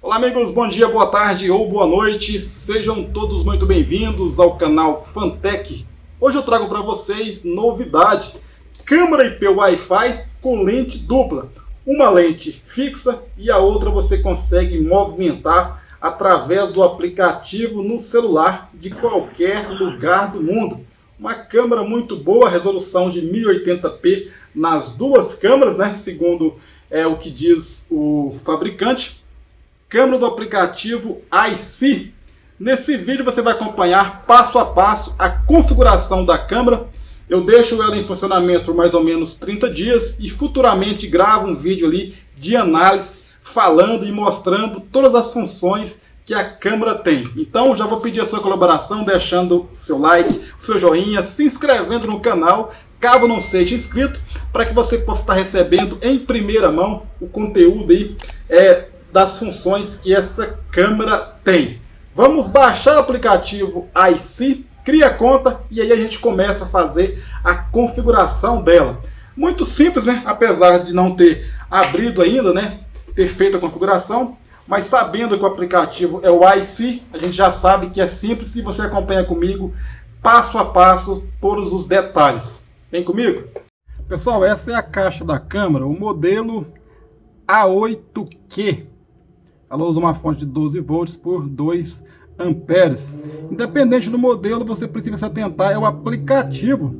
Olá amigos, bom dia, boa tarde ou boa noite, sejam todos muito bem-vindos ao canal Fantech. Hoje eu trago para vocês novidade, câmera IP Wi-Fi com lente dupla, uma lente fixa e a outra você consegue movimentar através do aplicativo no celular de qualquer lugar do mundo. Uma câmera muito boa, resolução de 1080p nas duas câmeras, né? Segundo o que diz o fabricante. Câmera do aplicativo iSee. Nesse vídeo você vai acompanhar passo a passo a configuração da câmera. Eu deixo ela em funcionamento por mais ou menos 30 dias e futuramente gravo um vídeo ali de análise falando e mostrando todas as funções que a câmera tem. Então já vou pedir a sua colaboração deixando o seu like, o seu joinha, se inscrevendo no canal, caso não seja inscrito, para que você possa estar recebendo em primeira mão o conteúdo aí, das funções que essa câmera tem. Vamos baixar o aplicativo iSee, cria conta e aí a gente começa a fazer a configuração dela. Muito simples, né? Apesar de não ter abrido ainda, né? Ter feito a configuração, mas sabendo que o aplicativo é o iSee, a gente já sabe que é simples e você acompanha comigo passo a passo todos os detalhes. Vem comigo? Pessoal, essa é a caixa da câmera, o modelo A8Q. Ela usa uma fonte de 12 volts por 2 amperes. Independente do modelo, você precisa se atentar ao aplicativo.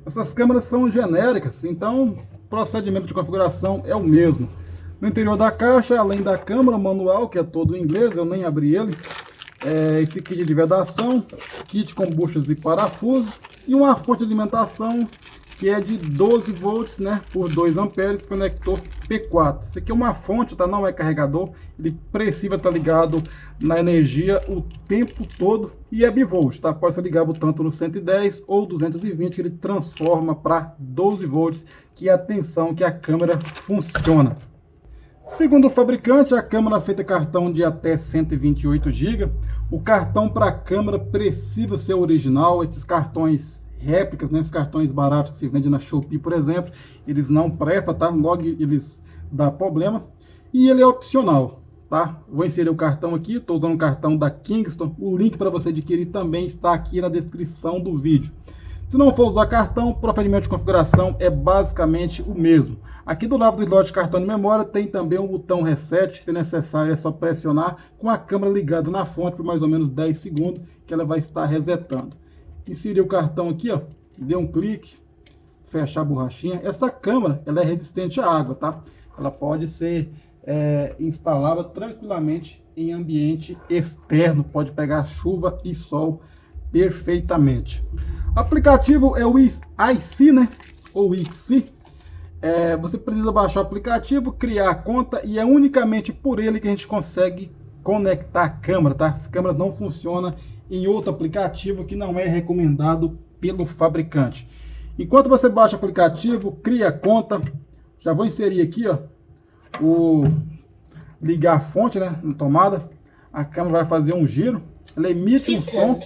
Essas câmeras são genéricas, então o procedimento de configuração é o mesmo. No interior da caixa, além da câmera, manual, que é todo em inglês, eu nem abri ele. Esse kit de vedação, kit com buchas e parafusos e uma fonte de alimentação que é de 12 volts, né, por 2 amperes, conector P4. Isso aqui é uma fonte, tá? Não é carregador, ele precisa estar ligado na energia o tempo todo e é bivolt, tá? Pode ser ligado tanto no 110 ou 220, que ele transforma para 12 volts, que é a tensão que a câmera funciona. Segundo o fabricante, a câmera aceita cartão de até 128 GB. O cartão para a câmera precisa ser original. Esses cartões réplicas, né, esses cartões baratos que se vendem na Shopee, por exemplo, eles não prestam, tá? Logo eles dão problema. E ele é opcional, tá? Vou inserir o cartão aqui, estou usando o cartão da Kingston. O link para você adquirir também está aqui na descrição do vídeo. Se não for usar cartão, o procedimento de configuração é basicamente o mesmo. Aqui do lado do slot de cartão de memória tem também o botão reset, se necessário é só pressionar com a câmera ligada na fonte por mais ou menos 10 segundos que ela vai estar resetando. Inserir o cartão aqui, ó, dê um clique, fechar a borrachinha. Essa câmera ela é resistente à água, tá? Ela pode ser instalada tranquilamente em ambiente externo, pode pegar chuva e sol perfeitamente. O aplicativo é o iSee, né? Ou iSee. Você precisa baixar o aplicativo, criar a conta e é unicamente por ele que a gente consegue conectar a câmera, tá? Essa câmera não funciona em outro aplicativo que não é recomendado pelo fabricante. Enquanto você baixa o aplicativo, cria a conta, já vou inserir aqui, ó, ligar a fonte, né, na tomada. A câmera vai fazer um giro, ela emite um som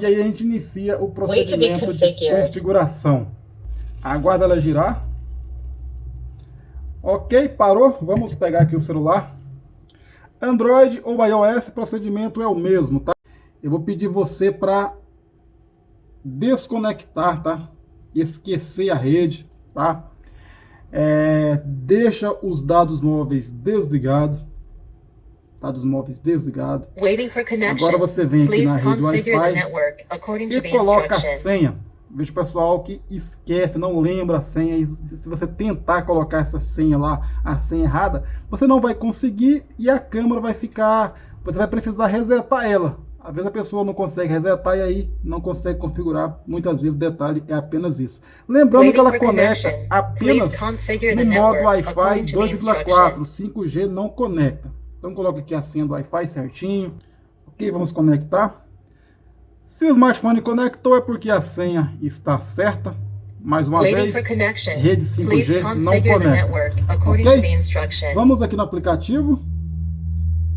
e aí a gente inicia o procedimento de configuração. Aguarda ela girar. Ok, parou. Vamos pegar aqui o celular. Android ou iOS, o procedimento é o mesmo, tá? Eu vou pedir você para desconectar, tá? Esquecer a rede, tá? Deixa os dados móveis desligados. Dados móveis desligados. Agora você vem aqui na rede Wi-Fi e coloca a senha. Vejo pessoal que esquece, não lembra a senha. E se você tentar colocar essa senha lá, a senha errada, você não vai conseguir e a câmera vai ficar... Você vai precisar resetar ela. Às vezes a pessoa não consegue resetar e aí não consegue configurar. Muitas vezes o detalhe é apenas isso. Lembrando que ela conecta apenas no modo Wi-Fi 2.4. 5G não conecta. Então coloca aqui a senha do Wi-Fi certinho. Ok, vamos conectar. Se o smartphone conectou é porque a senha está certa. Mais uma vez, rede 5G não conecta. Ok? Vamos aqui no aplicativo.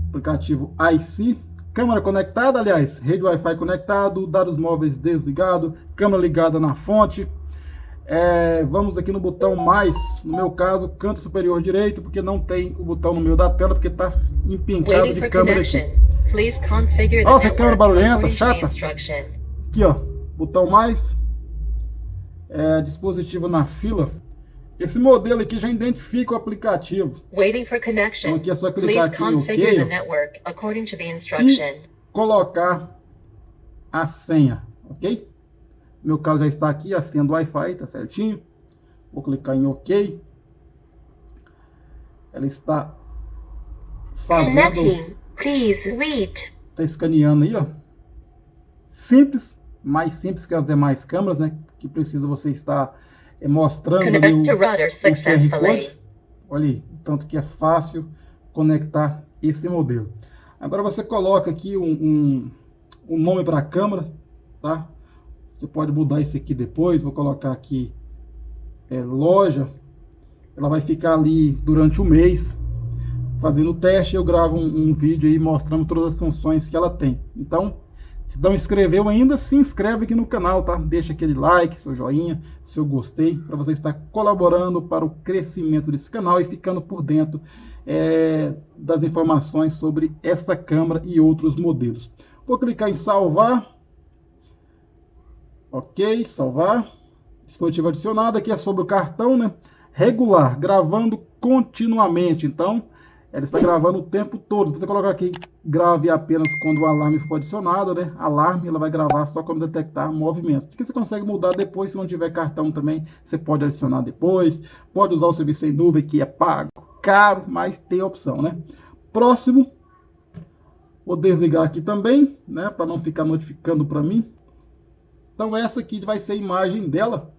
Aplicativo iSee. Câmera conectada, aliás, rede Wi-Fi conectado, dados móveis desligado, câmera ligada na fonte. Vamos aqui no botão mais, no meu caso, canto superior direito, porque não tem o botão no meio da tela, porque está empincado de câmera aqui. Nossa, câmera barulhenta, chata. Aqui, ó, botão mais, dispositivo na fila. Esse modelo aqui já identifica o aplicativo. Então aqui é só clicar aqui em OK e colocar a senha, ok? No meu caso já está aqui, a senha do Wi-Fi, tá certinho. Vou clicar em OK. Ela está fazendo... Está escaneando aí, ó. Simples, mais simples que as demais câmeras, né? Que precisa você estar mostrando ali o QR Code. Olha aí, tanto que é fácil conectar esse modelo. Agora você coloca aqui um nome para a câmera, tá? Você pode mudar isso aqui depois. Vou colocar aqui loja. Ela vai ficar ali durante um mês fazendo o teste. Eu gravo um vídeo aí mostrando todas as funções que ela tem. Então, se não inscreveu ainda, se inscreve aqui no canal, tá? Deixa aquele like, seu joinha, seu gostei, para você estar colaborando para o crescimento desse canal e ficando por dentro das informações sobre esta câmera e outros modelos. Vou clicar em salvar. Ok, salvar. Dispositivo adicionado. Aqui é sobre o cartão, né? Regular, gravando continuamente. Então, ela está gravando o tempo todo. Se você colocar aqui, grave apenas quando o alarme for adicionado, né? Alarme, ela vai gravar só quando detectar movimento. Isso aqui você consegue mudar depois, se não tiver cartão também, você pode adicionar depois. Pode usar o serviço em nuvem, que é pago, caro, mas tem opção, né? Próximo. Vou desligar aqui também, né? Para não ficar notificando para mim. Então essa aqui vai ser a imagem dela.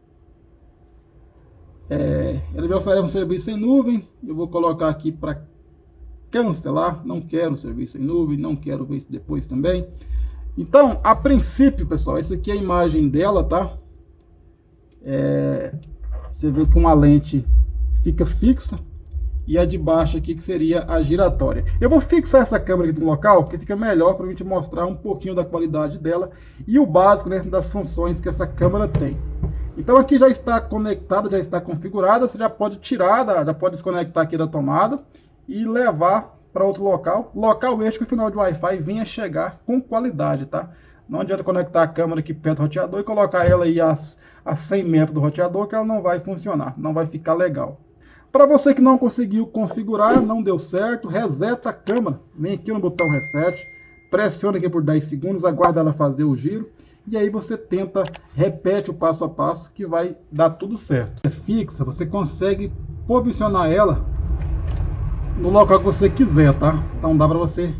Ela me oferece um serviço em nuvem. Eu vou colocar aqui para cancelar. Não quero serviço em nuvem, não quero ver isso depois também. Então, a princípio, pessoal, essa aqui é a imagem dela, tá? Você vê que uma lente fica fixa e a de baixo aqui que seria a giratória. Eu vou fixar essa câmera aqui no local, que fica melhor para a gente mostrar um pouquinho da qualidade dela e o básico, né, das funções que essa câmera tem. Então aqui já está conectada, já está configurada, você já pode tirar, já pode desconectar aqui da tomada e levar para outro local. Local este que o final de Wi-Fi venha chegar com qualidade, tá? Não adianta conectar a câmera aqui perto do roteador e colocar ela aí a 100 metros do roteador, que ela não vai funcionar, não vai ficar legal. Para você que não conseguiu configurar, não deu certo, reseta a câmera. Vem aqui no botão Reset, pressiona aqui por 10 segundos, aguarda ela fazer o giro. E aí você tenta, repete o passo a passo que vai dar tudo certo. É fixa, você consegue posicionar ela no local que você quiser, tá? Então dá para você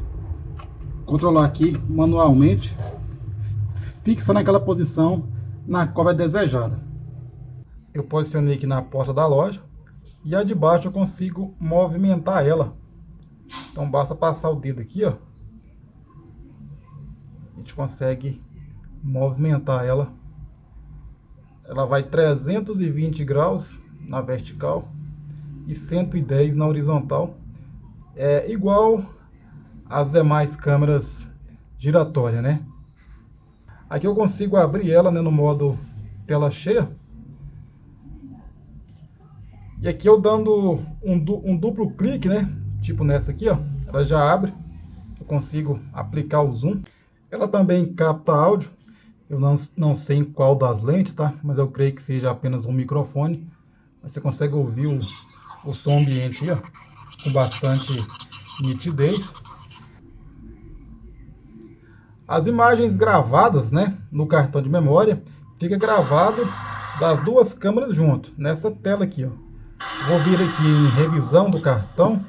controlar aqui manualmente. Fixa naquela posição na qual é desejada. Eu posicionei aqui na porta da loja. E a de baixo eu consigo movimentar ela. Então basta passar o dedo aqui, ó. A gente consegue movimentar ela. Ela vai 320 graus na vertical e 110 na horizontal. É igual às demais câmeras giratórias, né? Aqui eu consigo abrir ela, né, no modo tela cheia. E aqui eu dando um duplo clique, né? Tipo nessa aqui, ó. Ela já abre. Eu consigo aplicar o zoom. Ela também capta áudio. Eu não sei em qual das lentes, tá? Mas eu creio que seja apenas um microfone. Mas você consegue ouvir o som ambiente aí, ó. Com bastante nitidez. As imagens gravadas, né? No cartão de memória. Fica gravado das duas câmeras junto. Nessa tela aqui, ó. Vou vir aqui em revisão do cartão.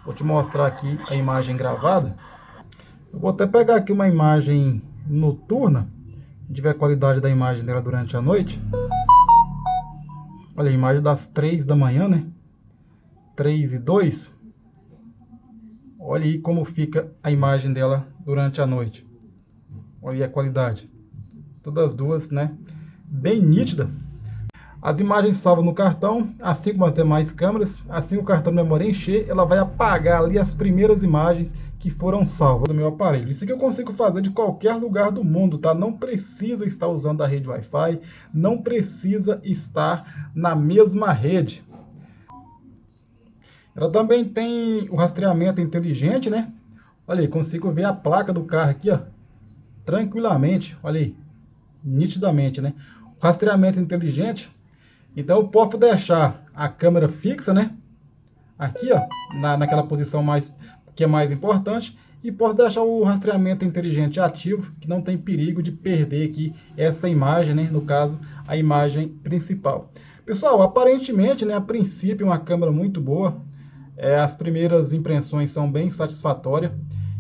Vou te mostrar aqui a imagem gravada. Eu vou até pegar aqui uma imagem noturna. Se tiver a qualidade da imagem dela durante a noite. Olha a imagem das 3 da manhã, né? 3:02. Olha aí como fica a imagem dela durante a noite. Olha aí a qualidade. Todas as duas, né? Bem nítida. As imagens salvas no cartão, assim como as demais câmeras, assim que o cartão de memória encher, ela vai apagar ali as primeiras imagens que foram salvas do meu aparelho. Isso aqui eu consigo fazer de qualquer lugar do mundo, tá? Não precisa estar usando a rede Wi-Fi, não precisa estar na mesma rede. Ela também tem o rastreamento inteligente, né? Olha aí, consigo ver a placa do carro aqui, ó, tranquilamente, olha aí, nitidamente, né? O rastreamento inteligente. Então eu posso deixar a câmera fixa, né? Aqui, ó, naquela posição que é mais importante. E posso deixar o rastreamento inteligente ativo, que não tem perigo de perder aqui essa imagem, né? No caso, a imagem principal. Pessoal, aparentemente, né, a princípio, uma câmera muito boa. As primeiras impressões são bem satisfatórias.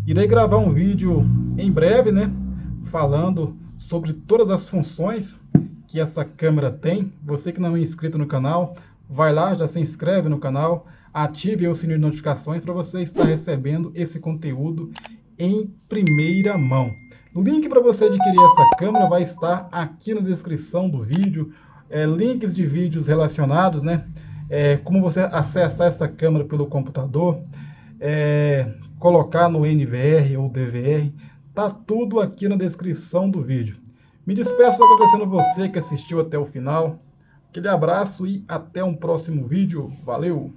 Irei gravar um vídeo em breve, né? Falando sobre todas as funções que essa câmera tem. Você que não é inscrito no canal, vai lá, já se inscreve no canal, ative o sininho de notificações para você estar recebendo esse conteúdo em primeira mão. O link para você adquirir essa câmera vai estar aqui na descrição do vídeo. Links de vídeos relacionados, né? Como você acessar essa câmera pelo computador, colocar no NVR ou DVR, tá tudo aqui na descrição do vídeo. Me despeço agradecendo você que assistiu até o final. Aquele abraço e até um próximo vídeo. Valeu!